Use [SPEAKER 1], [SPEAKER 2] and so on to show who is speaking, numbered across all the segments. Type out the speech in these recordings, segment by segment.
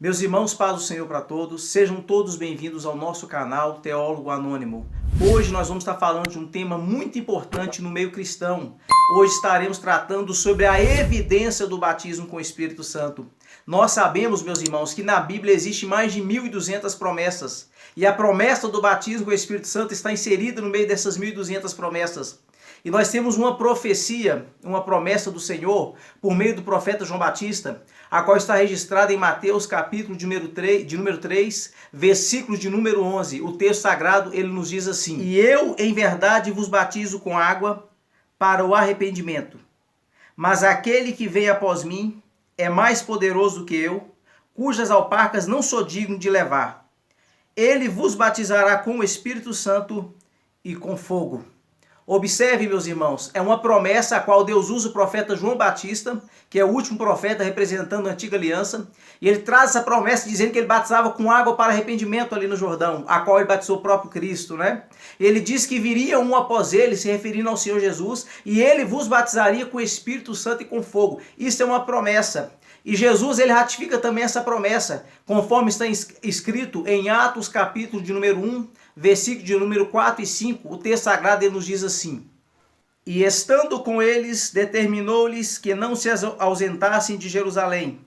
[SPEAKER 1] Meus irmãos, paz do Senhor para todos, sejam todos bem-vindos ao nosso canal Teólogo Anônimo. Hoje nós vamos estar falando de um tema muito importante no meio cristão. Hoje estaremos tratando sobre a evidência do batismo com o Espírito Santo. Nós sabemos, meus irmãos, que na Bíblia existe mais de 1.200 promessas. E a promessa do batismo com o Espírito Santo está inserida no meio dessas 1.200 promessas. E nós temos uma profecia, uma promessa do Senhor, por meio do profeta João Batista, a qual está registrada em Mateus capítulo de número 3, versículo de número 11. O texto sagrado, ele nos diz assim: E eu, em verdade, vos batizo com água para o arrependimento. Mas aquele que vem após mim é mais poderoso do que eu, cujas alparcas não sou digno de levar. Ele vos batizará com o Espírito Santo e com fogo. Observe, meus irmãos, é uma promessa a qual Deus usa o profeta João Batista, que é o último profeta representando a antiga aliança, e ele traz essa promessa dizendo que ele batizava com água para arrependimento ali no Jordão, a qual ele batizou o próprio Cristo, né? Ele diz que viria um após ele, se referindo ao Senhor Jesus, e ele vos batizaria com o Espírito Santo e com fogo. Isso é uma promessa. E Jesus, ele ratifica também essa promessa, conforme está escrito em Atos capítulo de número 1, versículo de número 4 e 5, o texto sagrado ele nos diz assim: E estando com eles, determinou-lhes que não se ausentassem de Jerusalém,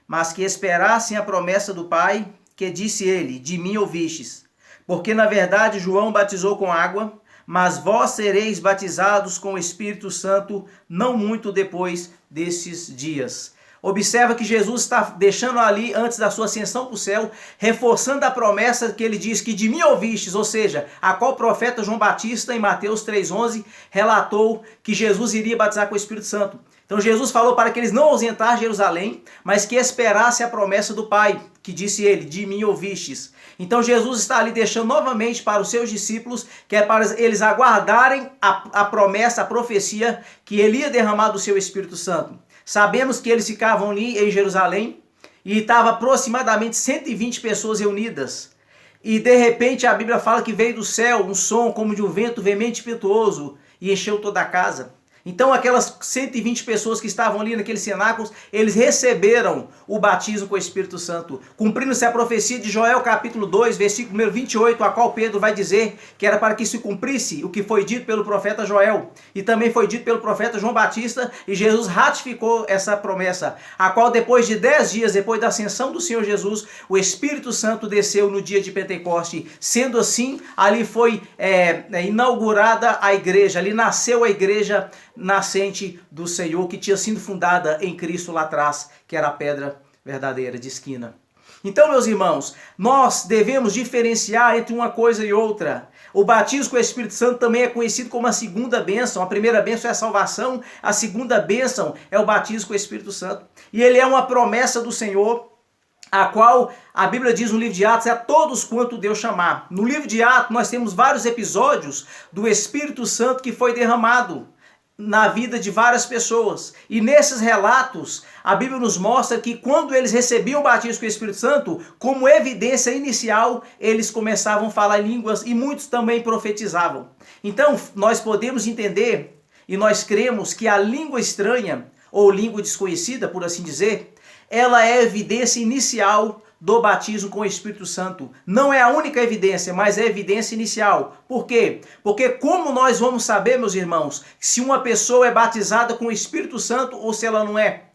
[SPEAKER 1] mas que esperassem a promessa do Pai, que disse ele: De mim ouvistes. Porque na verdade João batizou com água, mas vós sereis batizados com o Espírito Santo não muito depois desses dias. Observa que Jesus está deixando ali, antes da sua ascensão para o céu, reforçando a promessa que ele diz que de mim ouvistes, ou seja, a qual o profeta João Batista, em Mateus 3,11, relatou que Jesus iria batizar com o Espírito Santo. Então Jesus falou para que eles não ausentassem Jerusalém, mas que esperassem a promessa do Pai, que disse ele: de mim ouvistes. Então Jesus está ali deixando novamente para os seus discípulos, que é para eles aguardarem a promessa, a profecia, que ele ia derramar do seu Espírito Santo. Sabemos que eles ficavam ali em Jerusalém e estava aproximadamente 120 pessoas reunidas. E de repente a Bíblia fala que veio do céu um som como de um vento veemente e impetuoso e encheu toda a casa. Então aquelas 120 pessoas que estavam ali naqueles cenáculos, eles receberam o batismo com o Espírito Santo, cumprindo-se a profecia de Joel capítulo 2, versículo número 28, a qual Pedro vai dizer que era para que se cumprisse o que foi dito pelo profeta Joel, e também foi dito pelo profeta João Batista, e Jesus ratificou essa promessa, a qual depois de 10 dias, depois da ascensão do Senhor Jesus, o Espírito Santo desceu no dia de Pentecoste. Sendo assim, ali foi inaugurada a igreja, ali nasceu a igreja nascente do Senhor, que tinha sido fundada em Cristo lá atrás, que era a pedra verdadeira de esquina. Então, meus irmãos, nós devemos diferenciar entre uma coisa e outra. O batismo com o Espírito Santo também é conhecido como a segunda bênção. A primeira bênção é a salvação, a segunda bênção é o batismo com o Espírito Santo. E ele é uma promessa do Senhor, a qual a Bíblia diz no livro de Atos: é a todos quanto Deus chamar. No livro de Atos nós temos vários episódios do Espírito Santo que foi derramado na vida de várias pessoas. E nesses relatos, a Bíblia nos mostra que quando eles recebiam o batismo com o Espírito Santo, como evidência inicial, eles começavam a falar línguas e muitos também profetizavam. Então, nós podemos entender e nós cremos que a língua estranha, ou língua desconhecida, por assim dizer, ela é a evidência inicial do batismo com o Espírito Santo. Não é a única evidência, mas é a evidência inicial. Por quê? Porque como nós vamos saber, meus irmãos, se uma pessoa é batizada com o Espírito Santo ou se ela não é?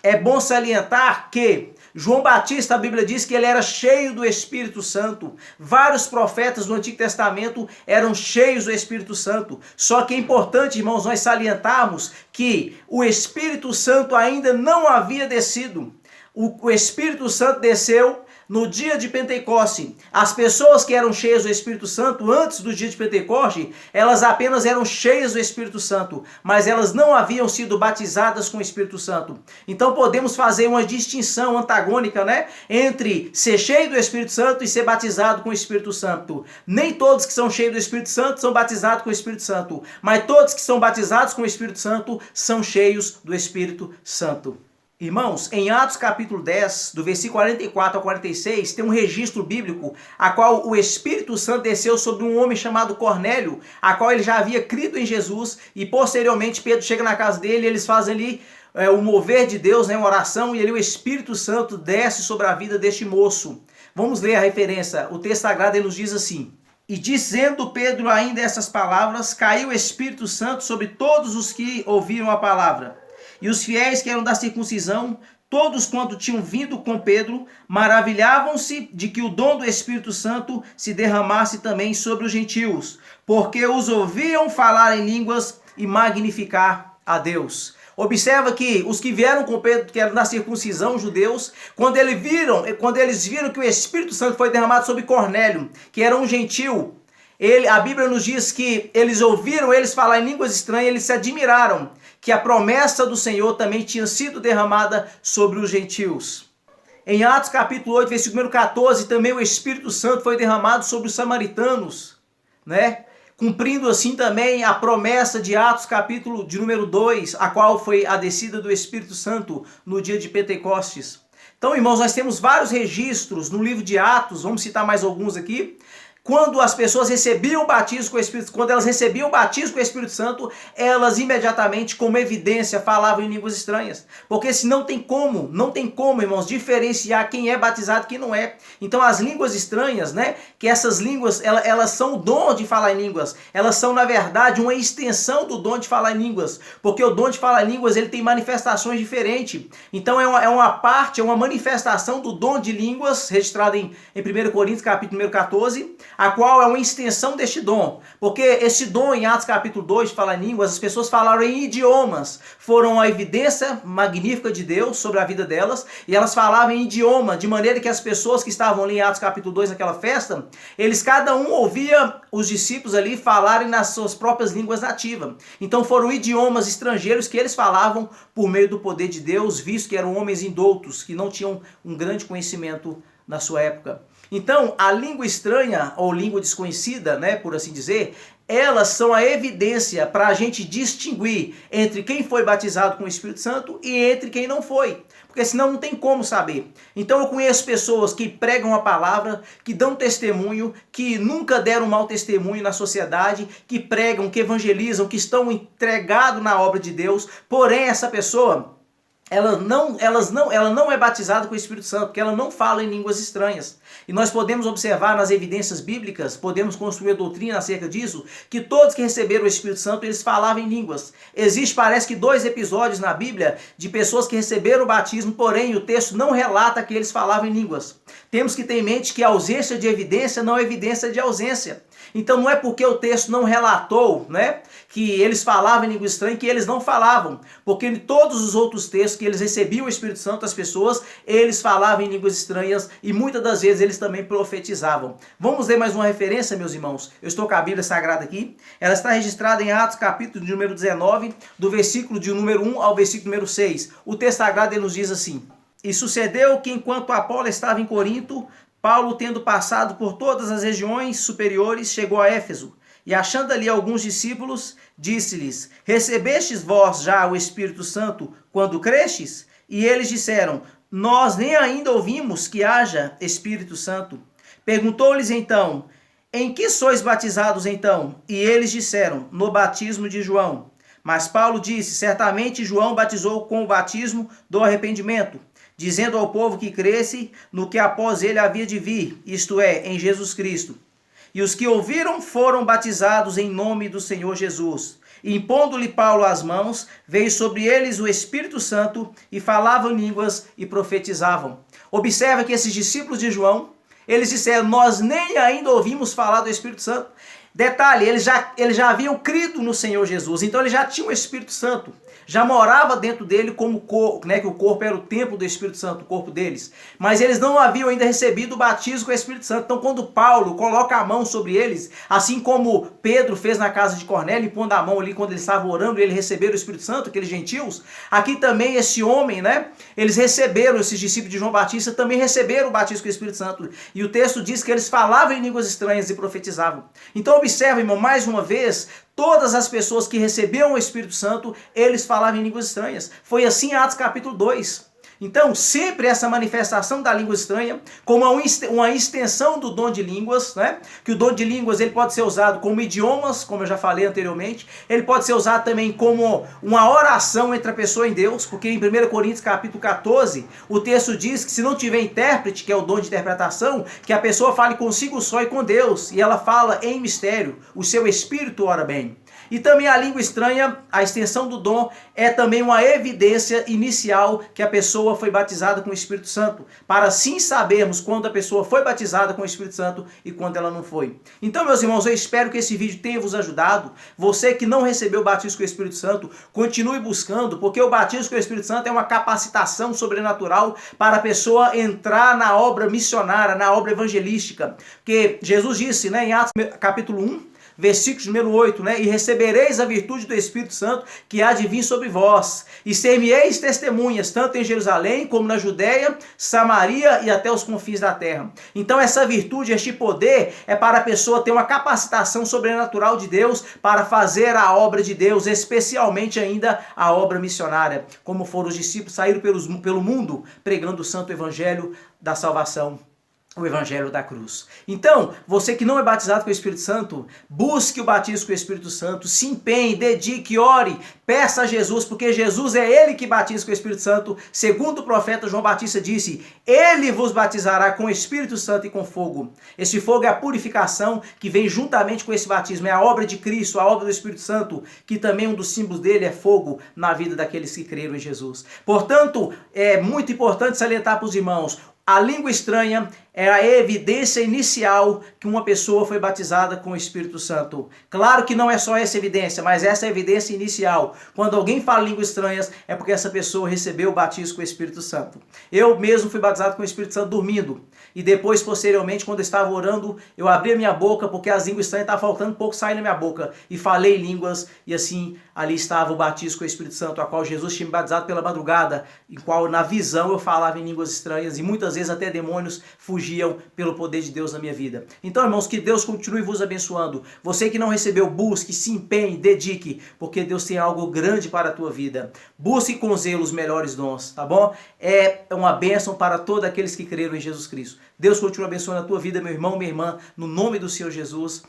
[SPEAKER 1] É bom salientar que João Batista, a Bíblia diz que ele era cheio do Espírito Santo. Vários profetas do Antigo Testamento eram cheios do Espírito Santo. Só que é importante, irmãos, nós salientarmos que o Espírito Santo ainda não havia descido. O Espírito Santo desceu no dia de Pentecoste. As pessoas que eram cheias do Espírito Santo antes do dia de Pentecoste, elas apenas eram cheias do Espírito Santo, mas elas não haviam sido batizadas com o Espírito Santo. Então podemos fazer uma distinção antagônica, né, entre ser cheio do Espírito Santo e ser batizado com o Espírito Santo. Nem todos que são cheios do Espírito Santo são batizados com o Espírito Santo, mas todos que são batizados com o Espírito Santo são cheios do Espírito Santo. Irmãos, em Atos capítulo 10, do versículo 44 ao 46, tem um registro bíblico, a qual o Espírito Santo desceu sobre um homem chamado Cornélio, a qual ele já havia crido em Jesus, e posteriormente Pedro chega na casa dele e eles fazem ali o mover de Deus, né, uma oração, e ali o Espírito Santo desce sobre a vida deste moço. Vamos ler a referência. O texto sagrado ele nos diz assim: e dizendo Pedro ainda essas palavras, caiu o Espírito Santo sobre todos os que ouviram a palavra. E os fiéis que eram da circuncisão, todos quanto tinham vindo com Pedro, maravilhavam-se de que o dom do Espírito Santo se derramasse também sobre os gentios, porque os ouviam falar em línguas e magnificar a Deus. Observa que os que vieram com Pedro, que eram da circuncisão, judeus, quando eles viram que o Espírito Santo foi derramado sobre Cornélio, que era um gentil, a Bíblia nos diz que eles ouviram eles falar em línguas estranhas, eles se admiraram que a promessa do Senhor também tinha sido derramada sobre os gentios. Em Atos capítulo 8, versículo número 14, também o Espírito Santo foi derramado sobre os samaritanos, né? Cumprindo assim também a promessa de Atos capítulo de número 2, a qual foi a descida do Espírito Santo no dia de Pentecostes. Então, irmãos, nós temos vários registros no livro de Atos, vamos citar mais alguns aqui. Quando as pessoas recebiam o batismo com o Espírito Santo, quando elas recebiam o batismo com o Espírito Santo, elas imediatamente, como evidência, falavam em línguas estranhas. Porque se não tem como, irmãos, diferenciar quem é batizado e quem não é. Então as línguas estranhas, né, que essas línguas, elas são o dom de falar em línguas. Elas são, na verdade, uma extensão do dom de falar em línguas. Porque o dom de falar em línguas, ele tem manifestações diferentes. Então é uma manifestação do dom de línguas, registrado em 1 Coríntios capítulo número 14, a qual é uma extensão deste dom. Porque esse dom em Atos capítulo 2, de falar em línguas, as pessoas falaram em idiomas. Foram a evidência magnífica de Deus sobre a vida delas, e elas falavam em idioma, de maneira que as pessoas que estavam ali em Atos capítulo 2, naquela festa, eles cada um ouvia os discípulos ali falarem nas suas próprias línguas nativas. Então foram idiomas estrangeiros que eles falavam por meio do poder de Deus, visto que eram homens indoutos, que não tinham um grande conhecimento na sua época. Então, a língua estranha, ou língua desconhecida, né, por assim dizer, elas são a evidência para a gente distinguir entre quem foi batizado com o Espírito Santo e entre quem não foi. Porque senão não tem como saber. Então eu conheço pessoas que pregam a palavra, que dão testemunho, que nunca deram mau testemunho na sociedade, que pregam, que evangelizam, que estão entregados na obra de Deus, porém essa pessoa, ela não é batizada com o Espírito Santo, porque ela não fala em línguas estranhas. E nós podemos observar nas evidências bíblicas, podemos construir a doutrina acerca disso, que todos que receberam o Espírito Santo, eles falavam em línguas. Existe, parece que 2 episódios na Bíblia de pessoas que receberam o batismo, porém o texto não relata que eles falavam em línguas. Temos que ter em mente que a ausência de evidência não é evidência de ausência. Então não é porque o texto não relatou, né, que eles falavam em língua estranha, que eles não falavam. Porque em todos os outros textos que eles recebiam o Espírito Santo, as pessoas, eles falavam em línguas estranhas e muitas das vezes eles também profetizavam. Vamos ler mais uma referência, meus irmãos. Eu estou com a Bíblia Sagrada aqui. Ela está registrada em Atos, capítulo de número 19, do versículo de número 1 ao versículo número 6. O texto sagrado ele nos diz assim: e sucedeu que enquanto Apolo estava em Corinto, Paulo, tendo passado por todas as regiões superiores, chegou a Éfeso. E achando ali alguns discípulos, disse-lhes: recebestes vós já o Espírito Santo quando crestes? E eles disseram: nós nem ainda ouvimos que haja Espírito Santo. Perguntou-lhes então: em que sois batizados então? E eles disseram: no batismo de João. Mas Paulo disse: certamente João batizou com o batismo do arrependimento, dizendo ao povo que cresce no que após ele havia de vir, isto é, em Jesus Cristo. E os que ouviram foram batizados em nome do Senhor Jesus. E impondo-lhe Paulo as mãos, veio sobre eles o Espírito Santo, e falavam línguas e profetizavam. Observa que esses discípulos de João, eles disseram: nós nem ainda ouvimos falar do Espírito Santo. Detalhe, eles já haviam crido no Senhor Jesus, então eles já tinham o Espírito Santo. Já morava dentro dele como corpo, né, que o corpo era o templo do Espírito Santo, o corpo deles. Mas eles não haviam ainda recebido o batismo com o Espírito Santo. Então quando Paulo coloca a mão sobre eles, assim como Pedro fez na casa de Cornélio, pondo a mão ali quando ele estava orando, ele recebeu o Espírito Santo, aqueles gentios, aqui também esse homem, né, eles receberam, esses discípulos de João Batista também receberam o batismo com o Espírito Santo. E o texto diz que eles falavam em línguas estranhas e profetizavam. Então observa, irmão, mais uma vez, todas as pessoas que receberam o Espírito Santo, eles falavam em línguas estranhas. Foi assim em Atos capítulo 2. Então, sempre essa manifestação da língua estranha, como uma extensão do dom de línguas, né? Que o dom de línguas ele pode ser usado como idiomas, como eu já falei anteriormente, ele pode ser usado também como uma oração entre a pessoa e Deus, porque em 1 Coríntios capítulo 14, o texto diz que se não tiver intérprete, que é o dom de interpretação, que a pessoa fale consigo só e com Deus, e ela fala em mistério, o seu espírito ora bem. E também a língua estranha, a extensão do dom, é também uma evidência inicial que a pessoa foi batizada com o Espírito Santo, para assim sabermos quando a pessoa foi batizada com o Espírito Santo e quando ela não foi. Então, meus irmãos, eu espero que esse vídeo tenha vos ajudado. Você que não recebeu o batismo com o Espírito Santo, continue buscando, porque o batismo com o Espírito Santo é uma capacitação sobrenatural para a pessoa entrar na obra missionária, na obra evangelística. Porque Jesus disse, né, em Atos capítulo 1, versículo número 8, né? E recebereis a virtude do Espírito Santo que há de vir sobre vós, e ser-me-eis testemunhas, tanto em Jerusalém, como na Judéia, Samaria e até os confins da terra. Então essa virtude, este poder, é para a pessoa ter uma capacitação sobrenatural de Deus para fazer a obra de Deus, especialmente ainda a obra missionária, como foram os discípulos, saíram pelo mundo pregando o santo evangelho da salvação, o evangelho da cruz. Então, você que não é batizado com o Espírito Santo, busque o batismo com o Espírito Santo, se empenhe, dedique, ore, peça a Jesus, porque Jesus é Ele que batiza com o Espírito Santo, segundo o profeta João Batista disse, Ele vos batizará com o Espírito Santo e com fogo. Esse fogo é a purificação que vem juntamente com esse batismo, é a obra de Cristo, a obra do Espírito Santo, que também um dos símbolos dele é fogo na vida daqueles que creram em Jesus. Portanto, é muito importante salientar para os irmãos, a língua estranha é a evidência inicial que uma pessoa foi batizada com o Espírito Santo. Claro que não é só essa evidência, mas essa é a evidência inicial. Quando alguém fala línguas estranhas, é porque essa pessoa recebeu o batismo com o Espírito Santo. Eu mesmo fui batizado com o Espírito Santo dormindo. E depois, posteriormente, quando eu estava orando, eu abri a minha boca, porque as línguas estranhas estavam faltando pouco sair na minha boca. E falei línguas, e assim, ali estava o batismo com o Espírito Santo, a qual Jesus tinha me batizado pela madrugada, em qual, na visão, eu falava em línguas estranhas, e muitas vezes até demônios fugiam pelo poder de Deus na minha vida. Então, irmãos, que Deus continue vos abençoando. Você que não recebeu, busque, se empenhe, dedique, porque Deus tem algo grande para a tua vida. Busque com zelo os melhores dons, tá bom? É uma bênção para todos aqueles que creram em Jesus Cristo. Deus continue abençoando a tua vida, meu irmão, minha irmã, no nome do Senhor Jesus.